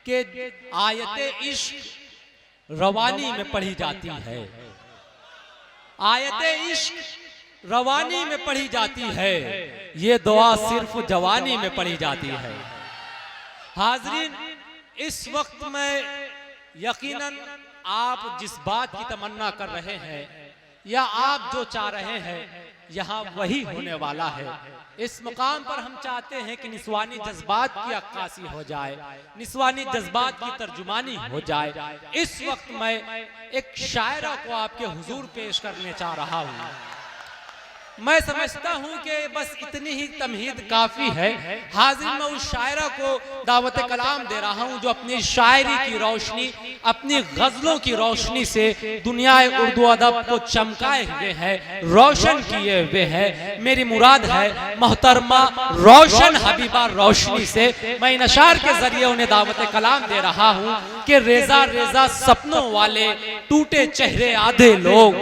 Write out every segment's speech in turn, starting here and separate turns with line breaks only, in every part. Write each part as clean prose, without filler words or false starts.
कि आयते इश्क रवानी में पढ़ी जाती है, आयते इश्क रवानी में पढ़ी जाती है, ये दुआ सिर्फ जवानी में पढ़ी जाती है। हाज़रीन, इस वक्त में यकीनन आप जिस बात की तमन्ना कर रहे हैं या आप जो चाह रहे हैं यहाँ वही होने वाला है। इस मुकाम पर हम चाहते हैं कि निस्वानी जज्बात की अक्कासी हो जाए, निस्वानी जज्बात की तर्जुमानी हो जाए। इस वक्त मैं एक शायरा को आपके हुजूर पेश करने चाह रहा हूँ। मैं समझता हूँ कि बस इतनी ही तमहीद काफ़ी है। हाज़िर मैं उस शायरा को दावत कलाम दे रहा हूँ जो अपनी शायरी की रोशनी, अपनी गज़लों की रोशनी से दुनिया उर्दू अदब को चमकाए हुए है, रोशन किए हुए है। मेरी मुराद है मोहतरमा रोशन हबीबा रोशनी से। मैं इन अशार के ज़रिए उन्हें दावत कलाम दे रहा हूँ कि रेजा रेजा सपनों वाले टूटे चेहरे आधे लोग,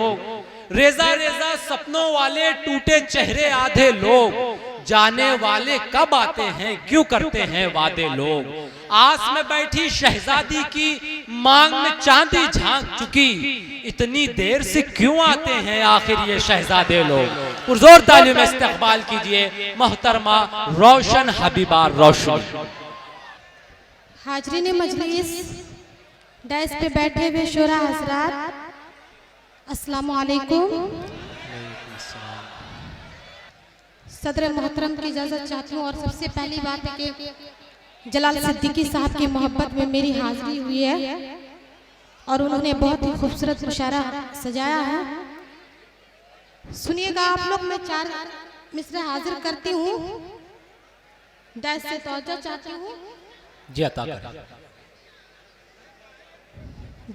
रेजा रेजा सपनों वाले टूटे चेहरे आधे लोग, जाने वाले कब आते हैं क्यों करते हैं वादे लोग। आस में बैठी शहजादी की मांग में चांदी झांक चुकी, इतनी देर से क्यों आते हैं आखिर ये शहजादे लोग। पुरजोर तालियों में इस्तकबाल कीजिए मोहतरमा रोशन हबीबा रोशनी।
हाजरीन मजलिस, डैश पे बैठे हुए शोरा हजरात, अस्सलामु अलैकुम। सदर मोहतरम की इजाज़त चाहती हूँ। और सबसे पहली बात है कि जलाल सिद्दीकी साहब की मोहब्बत में मेरी हाजिरी हुई है और उन्होंने बहुत ही खूबसूरत मुशायरा सजाया है। सुनिएगा आप लोग, मैं 4 मिसरे हाजिर करती हूँ, डैश से तवज्जो चाहती हूँ।
जी अता करें।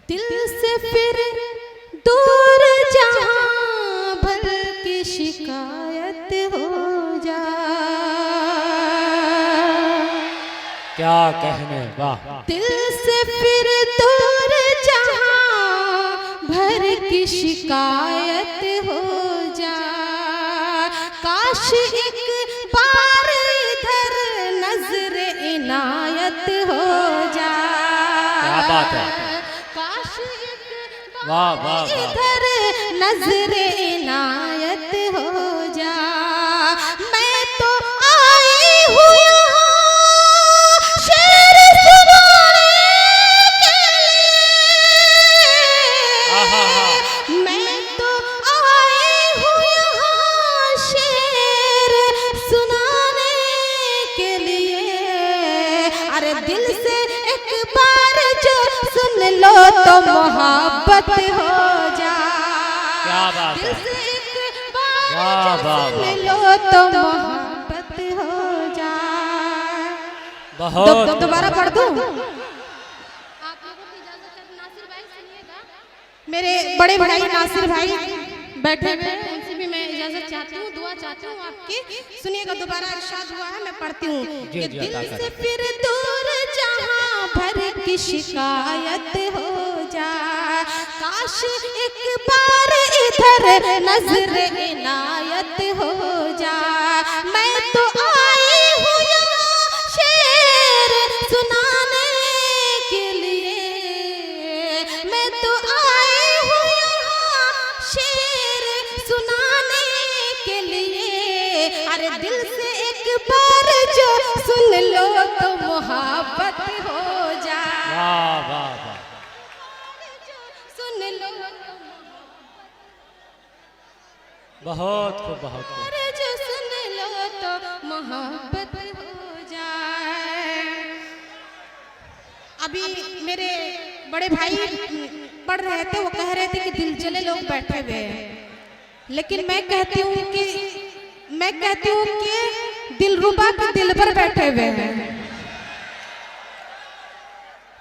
दिल से फिर दूर जहां भर की शिकायत हो जा,
क्या कहने, वाह।
दिल से फिर दूर जहां भर की शिकायत हो जा, काश एक बार इधर नजर इनायत हो जा।
क्या बात है, वाह वाह,
इधर नजर इनायत हो जा। मैं तो आई हूँ यहाँ शेर सुनाने के लिए, मैं तो आई हूँ यहाँ शेर सुनाने के लिए। अरे दिल से एक बार जो सुन लो तो मोहब्बत हो जा,
क्या बात है,
दिल से एक बार जो सुन लो तो मोहब्बत हो जा।
बहुत
दोबारा पढ़ दूं? आप लोगों की इजाजत है, नासिर भाई सुनिएगा। मेरे बड़े भाई नासिर भाई बैठे हुए, उनसे भी मैं इजाजत चाहती हूँ, दुआ चाहती हूँ आपकी। सुनिएगा, दोबारा इरशाद हुआ है, मैं पढ़ती हूँ कि दिल से फिर दूर जहां भर की शिकायत हो जा, काश एक बार इधर नजर इनायत हो जा। मैं तो आई हूँ यहाँ शेर सुनाने के लिए, मैं तो आई हूँ यहाँ शेर सुनाने के लिए। अरे दिल से एक बार जो सुन लो तो मोहब्बत हो जा,
वाह वाह वाह,
सुन लो
बहुत खूब, बहुत खूब।
अरे जो सुन लो तो मोहब्बत हो जाए। अभी मेरे बड़े भाई पढ़ रहे थे, वो कह रहे थे कि दिल जले लोग बैठे हुए हैं, लेकिन मैं कहती हूँ कि दिल रुबा के दिल पर बैठे हुए हैं।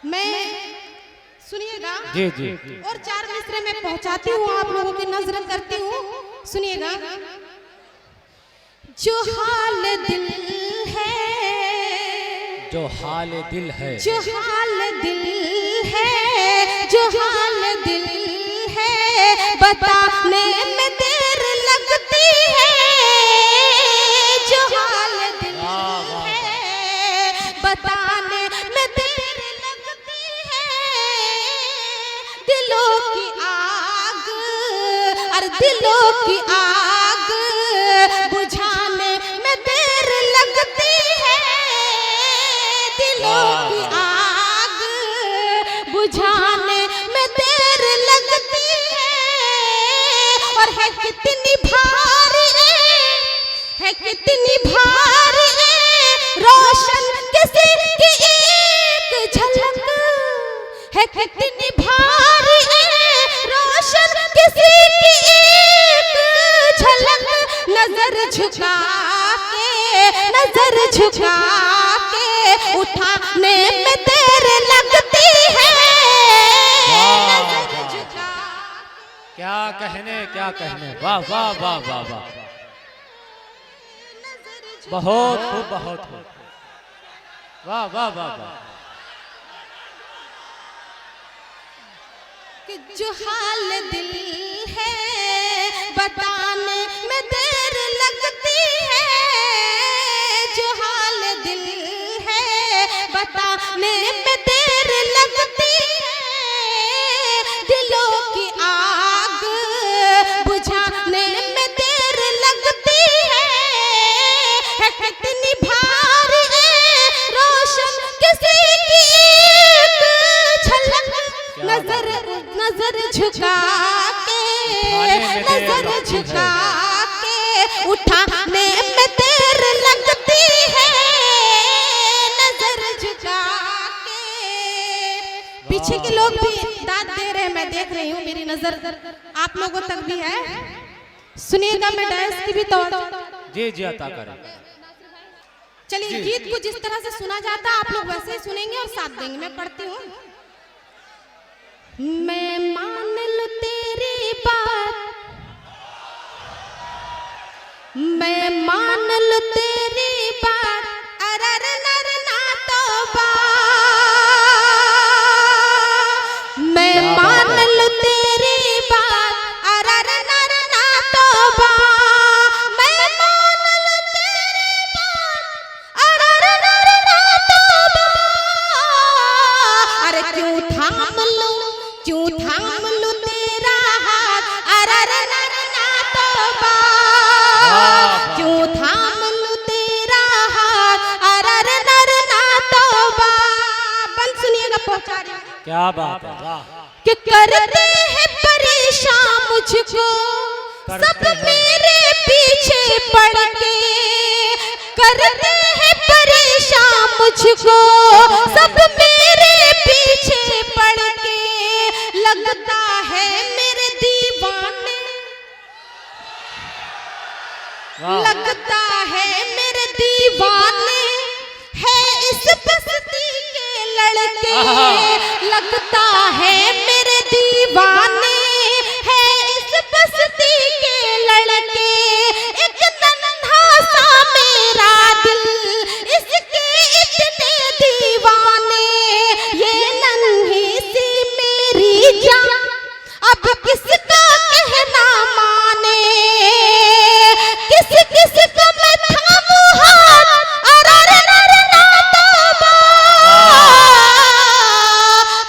मैं सुनिएगा,
जी जी,
और 4 मिसरे में पहुंचाती हूँ, आप लोगों की नजर करती हूँ, सुनिएगा। जो हाल दिल है,
जो हाल दिल है,
जो हाल दिल है, जो हाल दिल है, बताने में देर लगती है। जो हाल दिल है, बताने में देर लगती की आग बुझाने में देर लगती है, दिलों की आग बुझाने में देर लगती है। और है कितनी भारी है कितनी भारी रोशन किसी की एक झलक, है कितनी भारी रोशन किसी की एक झलक। नजर झुका के उठाने में देर लगती है। नजर झुका
क्या कहने, वाह वाह वाह वाह वाह, बहुत खूब, बहुत खूब, वाह वाह वाह वाह।
कि जो हाल दिल है बताने में देर लगती है, जो हाल दिल है बताने में देर लगती है। दिलों की आग बुझाने में देर लगती है कितनी भारी रोशन किसी की एक झलक। नजर झुका के उठाने में देर लगती है, नजर झुका के। पीछे के लोग भी दाद दे रहे हैं, मैं देख रही हूँ, मेरी नजर आप लोगों तक भी है। सुनिएगा, मैं डांस की भी तो
जी अता करें।
चलिए, गीत को जिस तरह से सुना जाता है आप लोग वैसे ही सुनेंगे और साथ देंगे। मैं पढ़ती हूँ। मैं मान लूं तेरी बात, मैं मान लूं तेरी बात, अरर नर ना तौबा। मैं मान लूं तेरी बात, अरर नर ना तौबा। मैं मान लूं तेरी बात, अरर नर ना तौबा। अरे क्यों थाम लूं तेरा हाथ, अरर नर ना तौबा। क्यों थाम लूं तेरा हाथ, अरर नर ना तौबा। बंद सुनिएगा, पहुंचा रही हूं।
क्या बात है, वाह।
कि करते हैं परेशान मुझको सब मेरे पीछे पड़ के, करते हैं परेशान मुझको सब मेरे पीछे पड़ के। लगता है मेरे दीवाने, लगता है मेरे दीवाने है इस बस्ती के लड़के। लगता है मेरे दीवाने है इस बस्ती के लड़के। एक नन्हा सा मेरा दिल, इसके इतने दीवाने। ये नन्ही सी मेरी जान अब किसका कहना माने। किस का मैं थामूं हाथ, अरर नर ना तौबा।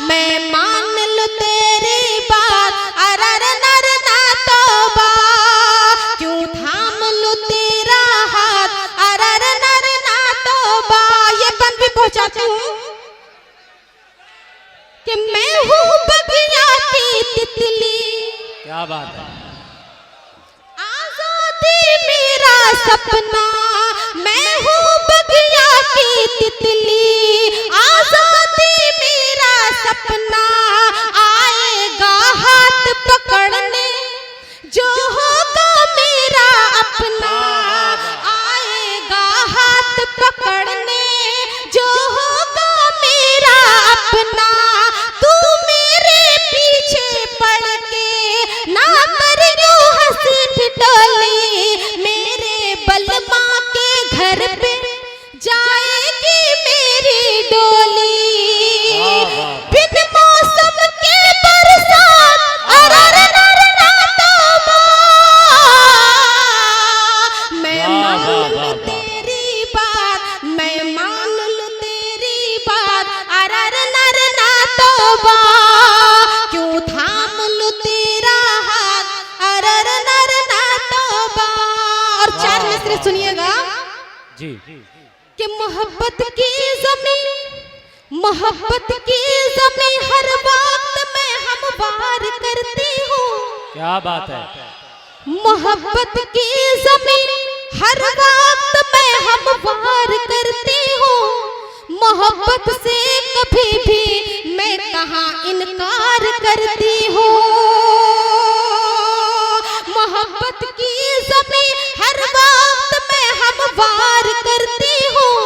मैं मान लूं तेरी बात, अरर नर ना तौबा। क्यों थाम लूं तेरा हाथ, अरर नर ना तौबा। ये बंद भी पहुंचाती हूँ कि मैं हूँ बगिया की तितली।
क्या बात है,
आजादी मेरा सपना, मैं हूँ बगिया की तितली। आजादी मेरा सपना, आएगा हाथ पकड़ने जो होगा मेरा अपना। आएगा हाथ पकड़ने जो होगा मेरा अपना। तू मेरे पीछे पड़ के ना कर यूं हंसी ठिठोली। मेरे बलमा के घर पे जाएगी मेरी डोली। बिन मौसम के बरसात, अरर नर ना तौबा। मैं मान लूं तेरी बात, मैं मान लूं तेरी बात, अरर नर ना तौबा। क्यों थाम लूं तेरा हाथ, अरर नर ना सुनिएगा
जी
कि मोहब्बत की ज़मीन हर वक्त मैं हमवार करती हूँ।
क्या बात है।
मोहब्बत की ज़मीन हर वक्त मैं हमवार करती हूँ। मोहब्बत से कभी भी मैं कहाँ इनकार करती हूँ। मोहब्बत की ज़मीन हर वक्त मैं हमवार करती हूँ।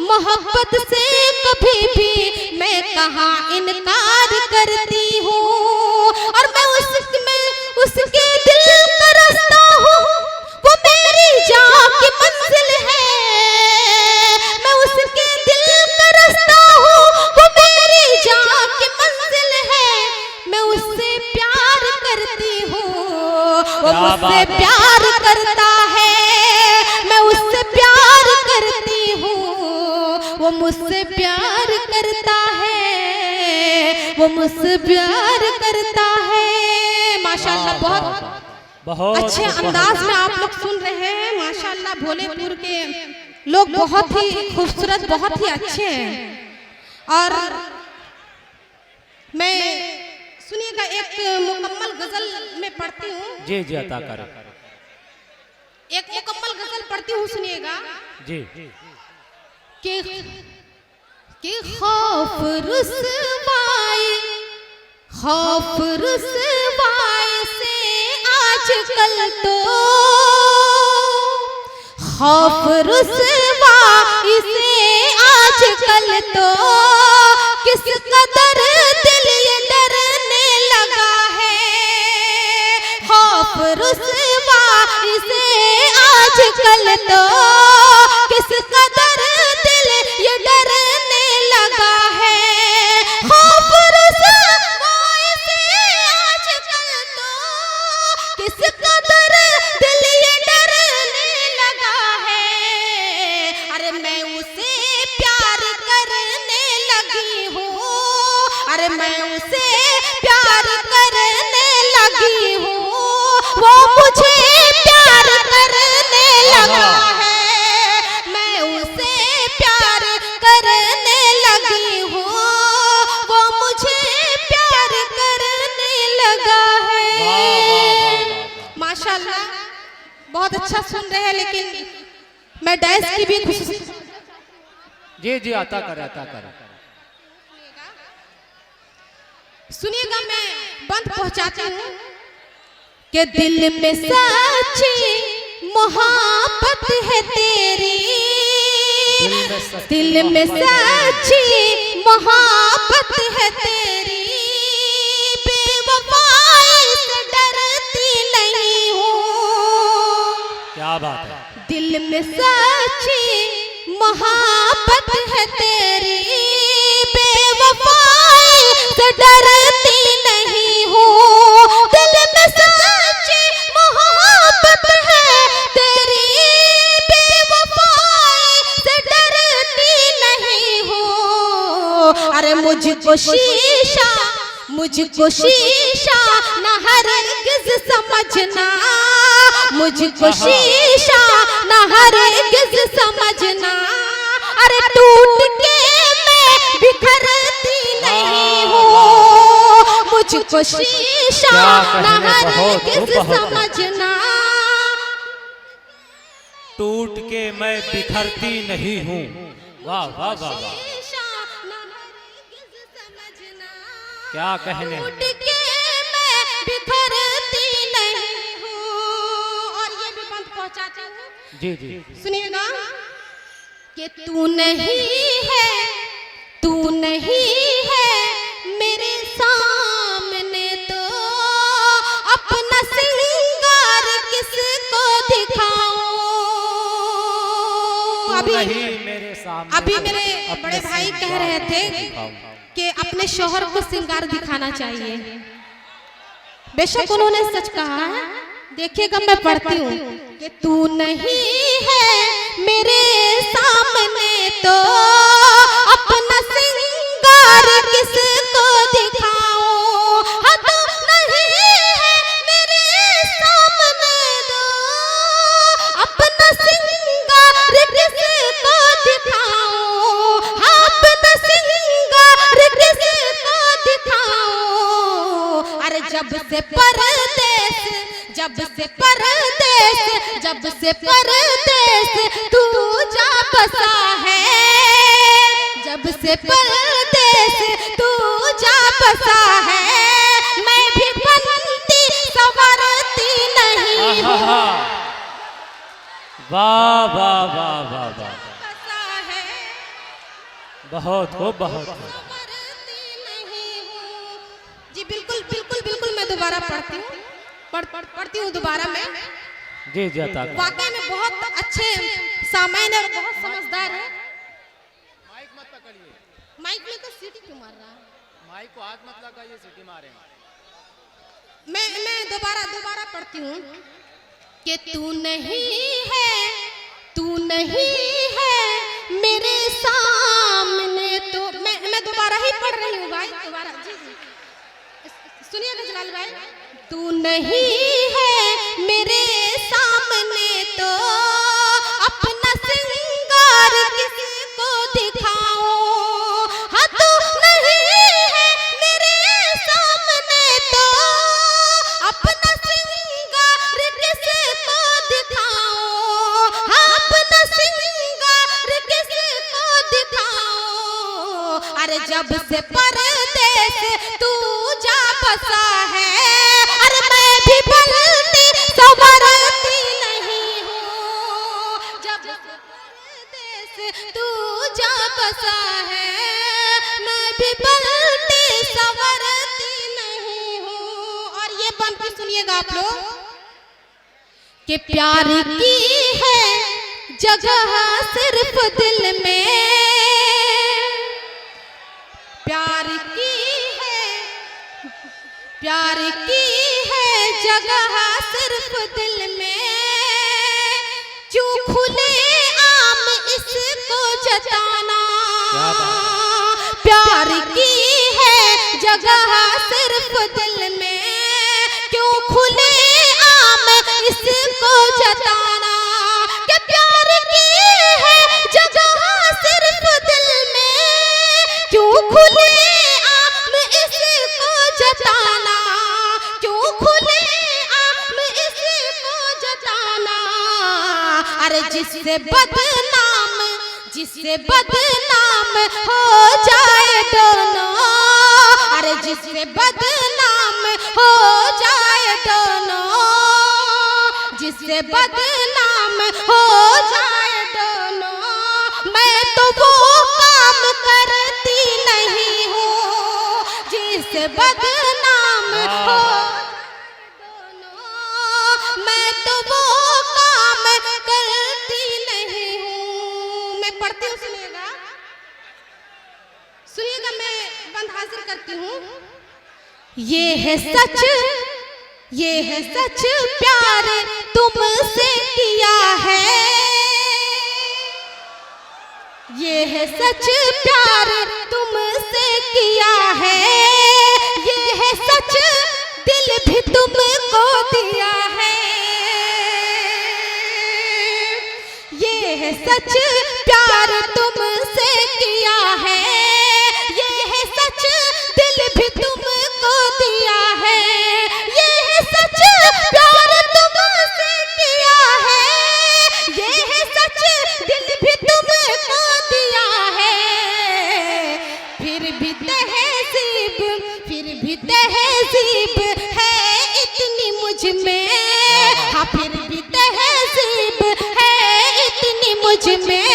मोहब्बत से कभी भी मैं कहाँ इनकार करती हूँ। और मैं उसके दिल का रास्ता हूँ, वो मेरी जान की मंजिल है। मैं उसके दिल का रास्ता हूँ, वो मेरी जान की मंजिल है। मैं उससे प्यार करती हूँ, वो मुझसे प्यार करता है। मैं उससे प्यार करती हूँ, वो मुझसे प्यार करता है। वो मुझसे प्यार करता है। माशाल्लाह, बहुत अच्छे अंदाज में आप लोग सुन रहे हैं। माशाल्लाह, भोलेपुर के लोग बहुत ही खूबसूरत, बहुत ही अच्छे हैं। और मैं सुनिएगा, एक मुकम्मल गजल में पढ़ती हूँ।
जी जी अता करें।
एक मुकम्मल गजल पढ़ती हूँ, सुनिएगा
जी।
कि खौफ रुसवाई से आजकल तो, खौफ रुसवाई से आजकल तो किस कदर दिल ये डरने लगा है। खौफ रुसवाई से आजकल तो किस कदर दिल ये डरने लगा है। खौफ रुसवाई से आजकल तो किस कदर दिल ये डरने लगा है। अरे मैं उसे प्यार करने लगी हूँ, अरे मैं उसे प्यार करने लगी हूँ। वो मुझे प्यार करने लगा है। मैं उसे प्यार करने लगी हूँ, वो मुझे प्यार करने लगा है। माशाल्लाह, बहुत अच्छा सुन रहे हैं। लेकिन मैं डैश की भी खुशी।
जी जी अता करें, अता करें।
सुनिएगा, मैं बंद पहुंचाती हूँ कि दिल में सच्ची मोहब्बत है तेरी, दिल में सच्ची मोहब्बत है तेरी। बेवफाई से डरती नहीं हूँ।
क्या बात है।
दिल में सच्ची मोहब्बत है तेरी, बेवफाई से डरती नहीं हूँ। दिल में सच्ची मोहब्बत है तेरी, बेवफाई से डरती नहीं हूँ। अरे मुझको शीशा न हरगिज़ समझना, मुझको शीशा न हरगिज़ समझना। अरे टूट के मैं बिखरती नहीं हूँ। मुझको शीशा न हरगिज़ समझना।
टूट के मैं बिखरती नहीं हूँ। वाह वाह वाह वाह, क्या कहने।
टूट के मैं बिखरती नहीं हूँ। और ये भी बंद पहुंचाती हूँ।
जी जी
सुनिएगा कि तू नहीं है मेरे सामने तो अपना सिंगार किसको दिखाऊं। अभी मेरे बड़े भाई कह रहे थे कि अपने शौहर को सिंगार दिखाना चाहिए। बेशक उन्होंने सच कहा है। देखिएगा, मैं पढ़ती हूँ कि तू नहीं है मेरे सामने तो अपना सिंगार किसको दिखाऊं। हाँ, तू नहीं है मेरे सामने तो अपना सिंगार जब से परदेस, जब से परदेस, जब से परदेस तू जा बसा है, जब से परदेस तू जा बसा है, मैं भी बनती संवरती नहीं हूँ।
वाह वाह वाह वाह वाह,
बसा है,
बहुत हो बहुत हो।
संवरती नहीं हूँ। जी बिल्कुल बिल्कुल बिल्कुल, मैं दोबारा पढ़ती हूँ, पढ़ती हूँ दोबारा मैं।
जी जाता
वाकई में बहुत अच्छे सामान्य और बहुत समझदार है।
माइक मत पकड़िए,
माइक में तो सीटी क्यों मार रहा है?
माइक को हाथ मत लगाइए, सीटी मारे।
मैं दोबारा पढ़ती हूँ कि तू नहीं है, तू नहीं है मेरे सामने, तो मैं दोबारा ही पढ़ रही हूँ भाई, दोबारा। जी जी सुनिएगा जलाल भाई। तू नहीं है मेरे सामने तो अपना सिंगार किसको दिखाऊं, हाँ तू नहीं है मेरे सामने तो अपना सिंगार किसको दिखाऊं, हाँ अपना सिंगार किसको दिखाऊं। अरे जब से परदेस तू जा बसा है, अरे मैं भी बनती संवरती नहीं हूँ। जब से परदेस तू जा बसा है, मैं भी बनती संवरती नहीं हूँ। और ये पंक्ति सुनिएगा आप लोग कि प्यार की है जगह सिर्फ दिल में, प्यार की है, प्यार की है जगह सिर्फ दिल में, क्यों खुले आम इसको जताना। प्यार की है जगह सिर्फ दिल में, क्यों खुले आम इसको जताना। कि प्यार की है जगह सिर्फ दिल में, क्यों खुले आम इसको जताना, क्यों खुले आम इसको जताना। अरे जिससे बदनाम, जिससे बदनाम हो जाए दोनों, अरे जिससे बदनाम हो जाए दोनों, जिससे बदनाम हो जाए दोनों, मैं तो वो काम करती नहीं हूँ जिससे बदनाम हो दोनों, मैं तो वो काम करती नहीं हूँ। मैं पढ़ती हूँ, सुनिएगा सुनिएगा, मैं बंद हाजिर करती हूँ। ये है सच, ये है सच प्यार तुमसे किया है, ये है सच प्यार तुमसे किया है, ये है सच दिल भी तुमको दिया है, ये है सच प्यार तुमसे किया है, ये है सच दिल भी तुमको दिया है, ये है सच प्यार तुमसे किया है, ये है सच दिल भी तुमको दिया है। फिर भी तहजीब, फिर भी तहजीब है इतनी मुझ में, हाँ फिर भी तहजीब है इतनी मुझ में,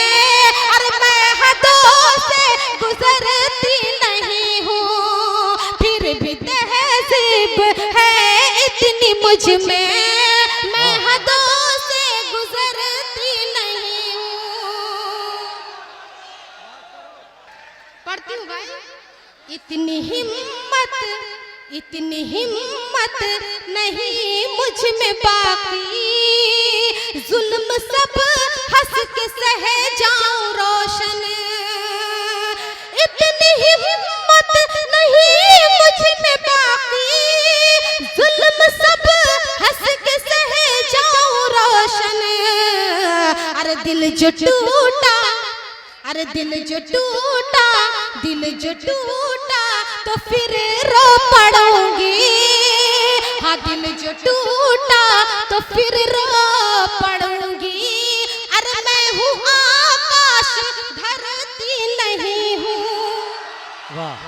अरे मैं हदों से गुजरती नहीं हूँ, फिर भी तहजीब है इतनी मुझ में, मैं हदों से गुजरती नहीं हूँ। पढ़ती हूँ भाई। इतनी हिम्मत, इतनी हिम्मत नहीं मुझ में बाकी, जुल्म सब हंस के सह जाऊं रोशन, इतनी हिम्मत नहीं मुझ में बाकी, जुल्म सब हंस के सह जाऊं रोशन। अरे दिल जो टूटा, अरे दिल जो टूटा, दिल जो टूटा तो फिर रो पड़ूंगी, हाँ दिल जो टूटा तो फिर रो पड़ूंगी। अरे मैं हूँ आकाश धरती नहीं हूँ।
वाह